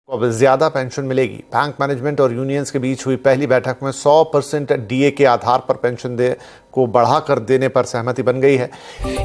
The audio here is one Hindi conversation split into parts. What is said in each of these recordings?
को अब ज्यादा पेंशन मिलेगी। बैंक मैनेजमेंट और यूनियंस के बीच हुई पहली बैठक में 100% डीए के आधार पर पेंशन को बढ़ाकर देने पर सहमति बन गई है।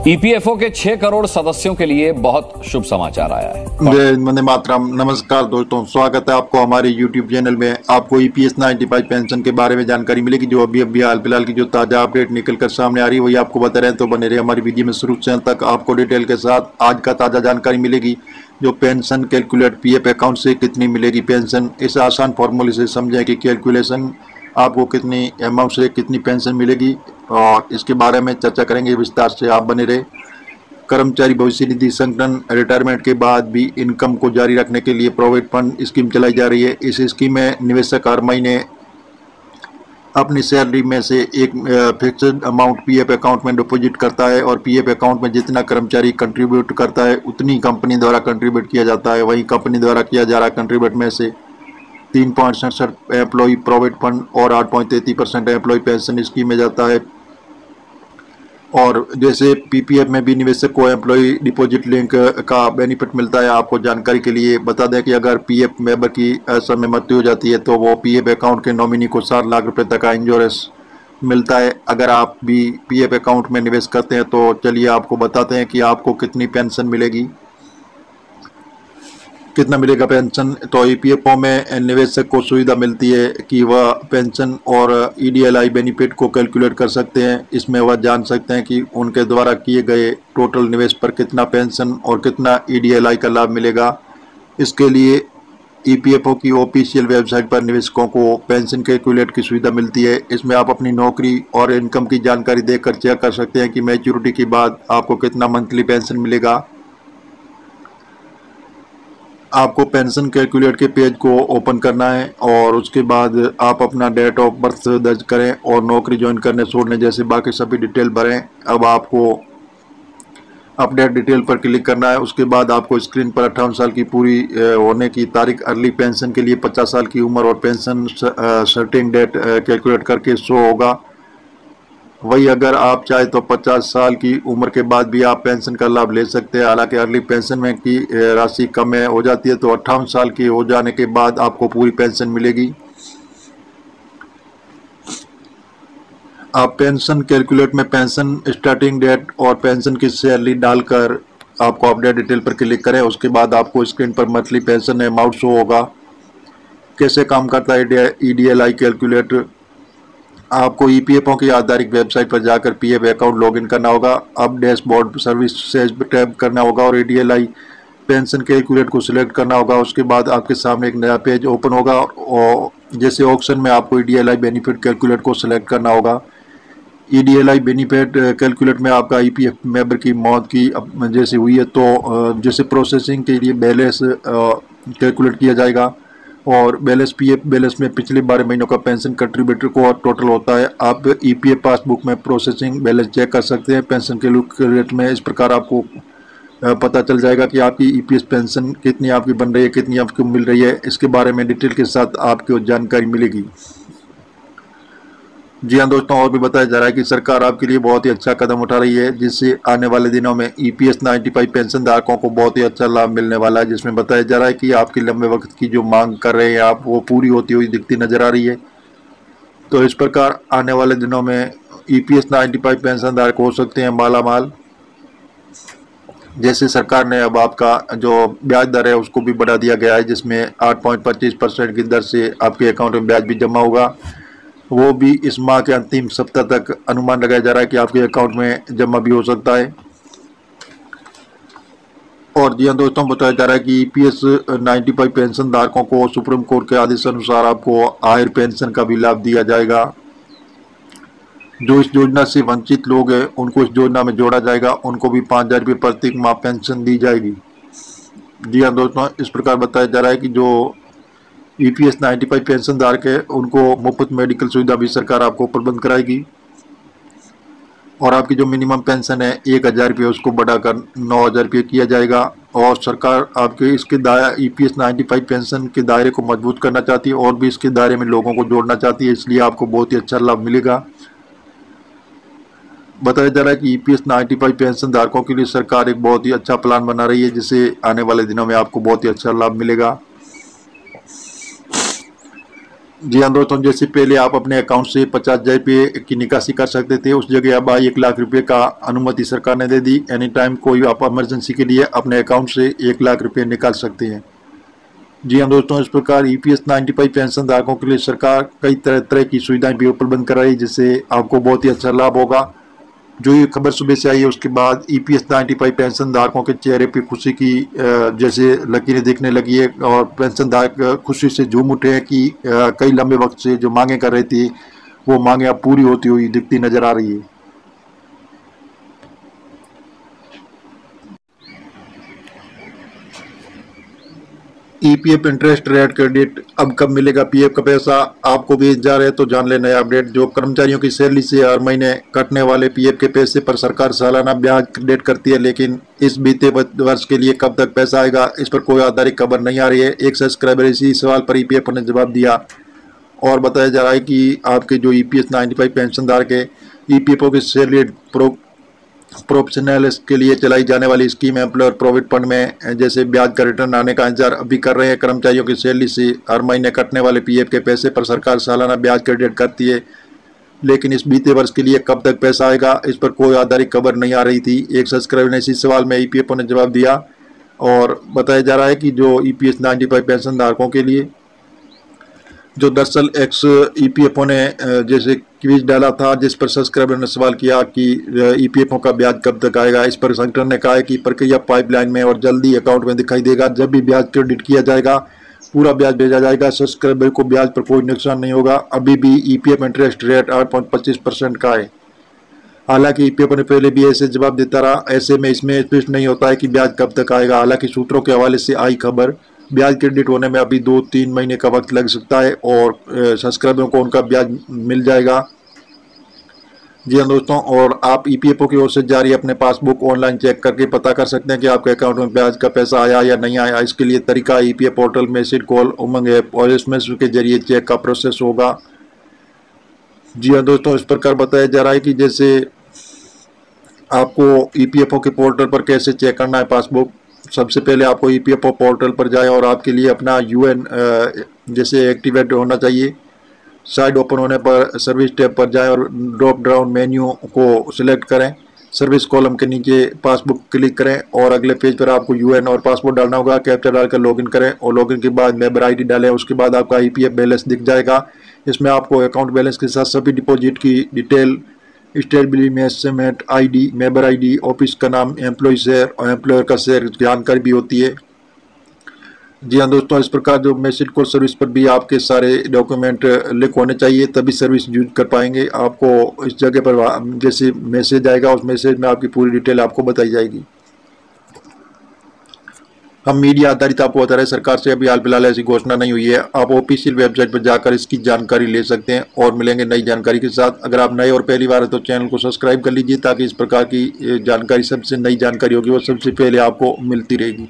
ईपीएफओ के 6 करोड़ सदस्यों के लिए बहुत शुभ समाचार आया है। वंदे मातरम। नमस्कार दोस्तों, स्वागत है आपको हमारे यूट्यूब चैनल में। आपको ईपीएस 95 पेंशन के बारे में जानकारी मिलेगी, जो अभी हाल फिलहाल की जो ताजा अपडेट निकल कर सामने आ रही है वही आपको बता रहे हैं। तो बने रहे हमारी वीडियो में शुरू से अंत तक, आपको डिटेल के साथ आज का ताजा जानकारी मिलेगी। जो पेंशन कैलकुलेट पीएफ अकाउंट से कितनी मिलेगी पेंशन, इस आसान फॉर्मूले से समझें कि कैलकुलेशन आपको कितनी अमाउंट से कितनी पेंशन मिलेगी, और इसके बारे में चर्चा करेंगे विस्तार से। आप बने रहे। कर्मचारी भविष्य निधि संगठन रिटायरमेंट के बाद भी इनकम को जारी रखने के लिए प्रोविडेंट फंड स्कीम चलाई जा रही है। इस स्कीम में निवेशक हर महीने अपनी सैलरी में से एक फिक्स्ड अमाउंट पीएफ अकाउंट में डिपॉजिट करता है, और पीएफ अकाउंट में जितना कर्मचारी कंट्रीब्यूट करता है उतनी कंपनी द्वारा कंट्रीब्यूट किया जाता है। वहीं कंपनी द्वारा किया जा रहा कंट्रीब्यूट में से 3.67 एम्प्लॉय प्रोविडेंट फंड और 8.33% एम्प्लॉय पेंशन स्कीम में जाता है। और जैसे पीपीएफ में भी निवेशक को एम्प्लॉय डिपॉजिट लिंक का बेनिफिट मिलता है। आपको जानकारी के लिए बता दें कि अगर पीएफ मेंबर की समय मृत्यु हो जाती है तो वो पीएफ अकाउंट के नॉमिनी को 7 लाख रुपए तक का इंश्योरेंस मिलता है। अगर आप भी पीएफ अकाउंट में निवेश करते हैं तो चलिए आपको बताते हैं कि आपको कितनी पेंशन मिलेगी, कितना मिलेगा पेंशन। तो ईपीएफओ में निवेशक को सुविधा मिलती है कि वह पेंशन और ईडीएलआई बेनिफिट को कैलकुलेट कर सकते हैं। इसमें वह जान सकते हैं कि उनके द्वारा किए गए टोटल निवेश पर कितना पेंशन और कितना ईडीएलआई का लाभ मिलेगा। इसके लिए ईपीएफओ की ऑफिशियल वेबसाइट पर निवेशकों को पेंशन कैलकुलेट की सुविधा मिलती है। इसमें आप अपनी नौकरी और इनकम की जानकारी देकर चेक कर सकते हैं कि मैच्योरिटी के बाद आपको कितना मंथली पेंशन मिलेगा। आपको पेंशन कैलकुलेट के पेज को ओपन करना है और उसके बाद आप अपना डेट ऑफ बर्थ दर्ज करें और नौकरी ज्वाइन करने छोड़ने जैसे बाकी सभी डिटेल भरें। अब आपको अपडेट डिटेल पर क्लिक करना है। उसके बाद आपको स्क्रीन पर 58 साल की पूरी होने की तारीख, अर्ली पेंशन के लिए 50 साल की उम्र और पेंशन सर्टेन डेट कैलकुलेट करके शो होगा। वही अगर आप चाहे तो 50 साल की उम्र के बाद भी आप पेंशन का लाभ ले सकते हैं। हालांकि अर्ली पेंशन में की राशि कम हो जाती है, तो 58 साल की हो जाने के बाद आपको पूरी पेंशन मिलेगी। आप पेंशन कैलकुलेट में पेंशन स्टार्टिंग डेट और पेंशन की सैलरी डालकर आपको अपडेट डिटेल पर क्लिक करें। उसके बाद आपको स्क्रीन पर मंथली पेंशन अमाउंट शो होगा। कैसे काम करता है ईडीएलआई कैलकुलेट, आपको ईपीएफओ की आधिकारिक वेबसाइट पर जाकर पीएफ अकाउंट लॉगिन करना होगा। अब डैशबोर्ड सर्विसेज टैब करना होगा और ईडीएलआई पेंशन कैलकुलेट को सिलेक्ट करना होगा। उसके बाद आपके सामने एक नया पेज ओपन होगा और जैसे ऑप्शन में आपको ईडीएलआई बेनिफिट कैलकुलेट को सिलेक्ट करना होगा। ईडीएलआई बेनिफिट कैलकुलेट में आपका ईपीएफ मेंबर की मौत की जैसे हुई है तो जैसे प्रोसेसिंग के लिए बैलेंस कैलकुलेट किया जाएगा, और बैलेंस पीएफ बैलेंस में पिछले 12 महीनों का पेंशन कंट्रीब्यूटर को टोटल होता है। आप ईपीएफ पासबुक में प्रोसेसिंग बैलेंस चेक कर सकते हैं पेंशन के रेट में। इस प्रकार आपको पता चल जाएगा कि आपकी ईपीएस पेंशन कितनी आपकी बन रही है, कितनी आपको मिल रही है। इसके बारे में डिटेल के साथ आपको जानकारी मिलेगी। जी हाँ दोस्तों, और भी बताया जा रहा है कि सरकार आपके लिए बहुत ही अच्छा कदम उठा रही है, जिससे आने वाले दिनों में ईपीएस 95 पेंशन धारकों को बहुत ही अच्छा लाभ मिलने वाला है। जिसमें बताया जा रहा है कि आपकी लंबे वक्त की जो मांग कर रहे हैं आप, वो पूरी होती हुई दिखती नजर आ रही है। तो इस प्रकार आने वाले दिनों में ईपीएस 95 पेंशन धारक हो सकते हैं मालामाल। जैसे सरकार ने अब आपका जो ब्याज दर है उसको भी बढ़ा दिया गया है, जिसमें 8.25% की दर से आपके अकाउंट में ब्याज भी जमा होगा। वो भी इस माह के अंतिम सप्ताह तक अनुमान लगाया जा रहा है कि आपके अकाउंट में जमा भी हो सकता है। और जी हाँ दोस्तों, बताया जा रहा है कि ईपीएस 95 पेंशन धारकों को सुप्रीम कोर्ट के आदेश अनुसार आपको हायर पेंशन का भी लाभ दिया जाएगा। जो इस योजना से वंचित लोग हैं उनको इस योजना में जोड़ा जाएगा, उनको भी 5,000 रुपये प्रति माह पेंशन दी जाएगी। जी हाँ दोस्तों, इस प्रकार बताया जा रहा है कि जो ईपीएस 95 पेंशन धारक है उनको मुफ्त मेडिकल सुविधा भी सरकार आपको प्रबंध कराएगी, और आपकी जो मिनिमम पेंशन है 1,000 रुपये उसको बढ़ाकर 9,000 रुपये किया जाएगा। और सरकार आपके इसके ईपीएस 95 पेंशन के दायरे को मजबूत करना चाहती है और भी इसके दायरे में लोगों को जोड़ना चाहती है, इसलिए आपको बहुत ही अच्छा लाभ मिलेगा। बताया जा रहा है कि ईपीएस 95 पेंशन धारकों के लिए सरकार एक बहुत ही अच्छा प्लान बना रही है, जिससे आने वाले दिनों में आपको बहुत ही अच्छा लाभ मिलेगा। जी हाँ दोस्तों, जैसे पहले आप अपने अकाउंट से 50,000 रुपये की निकासी कर सकते थे, उस जगह अब 1 लाख रुपये का अनुमति सरकार ने दे दी। एनी टाइम कोई आप इमरजेंसी के लिए अपने अकाउंट से 1 लाख रुपये निकाल सकते हैं। जी हाँ दोस्तों, इस प्रकार EPS 95 पेंशन धारकों के लिए सरकार कई तरह की सुविधाएं भी उपलब्ध कराई, जिससे आपको बहुत ही अच्छा लाभ होगा। जो ये खबर सुबह से आई है उसके बाद EPS 95 पेंशन धारकों के चेहरे पे खुशी की जैसे लकीरें दिखने लगी है और पेंशन धारक खुशी से झूम उठे हैं कि कई लंबे वक्त से जो मांगे कर रही थी वो मांगे अब पूरी होती हुई दिखती नजर आ रही है। EPF इंटरेस्ट रेट क्रेडिट अब कब मिलेगा PF का पैसा, आपको भी जा रहे तो जान ले नया अपडेट। जो कर्मचारियों की सैलरी से हर महीने कटने वाले PF के पैसे पर सरकार सालाना ब्याज क्रेडिट करती है, लेकिन इस बीते वर्ष के लिए कब तक पैसा आएगा इस पर कोई आधिकारिक खबर नहीं आ रही है। एक सब्सक्राइबर इसी सवाल पर EPF ने जवाब दिया और बताया जा रहा है कि आपके जो EPS 95 पेंशन धारक है, EPFO के सैलरी प्रोफेशनल्स के लिए चलाई जाने वाली स्कीम एम्प्लॉयर प्रोविडेंट फंड में जैसे ब्याज का रिटर्न आने का इंतजार अभी कर रहे हैं। कर्मचारियों की सैलरी से हर महीने कटने वाले PF के पैसे पर सरकार सालाना ब्याज क्रेडिट करती है, लेकिन इस बीते वर्ष के लिए कब तक पैसा आएगा इस पर कोई आधिकारिक खबर नहीं आ रही थी। एक सब्सक्राइबर ने इसी सवाल में EPFO ने जवाब दिया और बताया जा रहा है कि जो EPS 95 पेंशन धारकों के लिए जो दरअसल एक्स EPFO ने जैसे क्विज डाला था, जिस पर सब्सक्राइबर ने सवाल किया कि EPFO का ब्याज कब तक आएगा। इस पर संगठन ने कहा है कि प्रक्रिया पाइपलाइन में और जल्दी अकाउंट में दिखाई देगा। जब भी ब्याज क्रेडिट किया जाएगा पूरा ब्याज भेजा जाएगा, सब्सक्राइबर को ब्याज पर कोई नुकसान नहीं होगा। अभी भी EPF इंटरेस्ट रेट 8.25% का है। हालांकि EPFO ने पहले भी ऐसे जवाब देता रहा, ऐसे में इसमें स्पष्ट नहीं होता है कि ब्याज कब तक आएगा। हालांकि सूत्रों के हवाले से आई खबर, ब्याज क्रेडिट होने में अभी 2-3 महीने का वक्त लग सकता है और सब्सक्राइबरों को उनका ब्याज मिल जाएगा। जी हाँ दोस्तों, और आप EPFO की ओर से जारी अपने पासबुक ऑनलाइन चेक करके पता कर सकते हैं कि आपके अकाउंट में ब्याज का पैसा आया या नहीं आया। इसके लिए तरीका EPF पोर्टल, मैसेज, कॉल, उमंग ऐप और SMS के जरिए चेक का प्रोसेस होगा। जी हाँ दोस्तों, इस प्रकार बताया जा रहा है कि जैसे आपको EPFO के पोर्टल पर कैसे चेक करना है पासबुक। सबसे पहले आपको EPFO पोर्टल पर जाए और आपके लिए अपना UN जैसे एक्टिवेट होना चाहिए। साइड ओपन होने पर सर्विस टैब पर जाएं और ड्रॉप डाउन मेन्यू को सिलेक्ट करें। सर्विस कॉलम के नीचे पासबुक क्लिक करें और अगले पेज पर आपको UN और पासवर्ड डालना होगा। कैप्चा डालकर लॉगिन करें और लॉगिन के बाद मेंबर ID डालें। उसके बाद आपका EPF बैलेंस दिख जाएगा। इसमें आपको अकाउंट बैलेंस के साथ सभी डिपॉजिट की डिटेल, स्टेट बिलिंग में estimate ID, member ID, office का नाम, एम्प्लॉय शेयर और एम्प्लॉयर का शेयर जानकारी भी होती है। जी हाँ दोस्तों, इस प्रकार जो मैसेज कॉल सर्विस पर भी आपके सारे डॉक्यूमेंट लिंक होने चाहिए, तभी सर्विस यूज कर पाएंगे। आपको इस जगह पर जैसे मैसेज आएगा उस मैसेज में आपकी पूरी डिटेल आपको बताई जाएगी। हम मीडिया आधारित आपको बता रहे हैं, सरकार से अभी हाल फिलहाल ऐसी घोषणा नहीं हुई है। आप ऑफिशियल वेबसाइट पर जाकर इसकी जानकारी ले सकते हैं और मिलेंगे नई जानकारी के साथ। अगर आप नए और पहली बार है तो चैनल को सब्सक्राइब कर लीजिए ताकि इस प्रकार की जानकारी, सबसे नई जानकारी होगी वो सबसे पहले आपको मिलती रहेगी।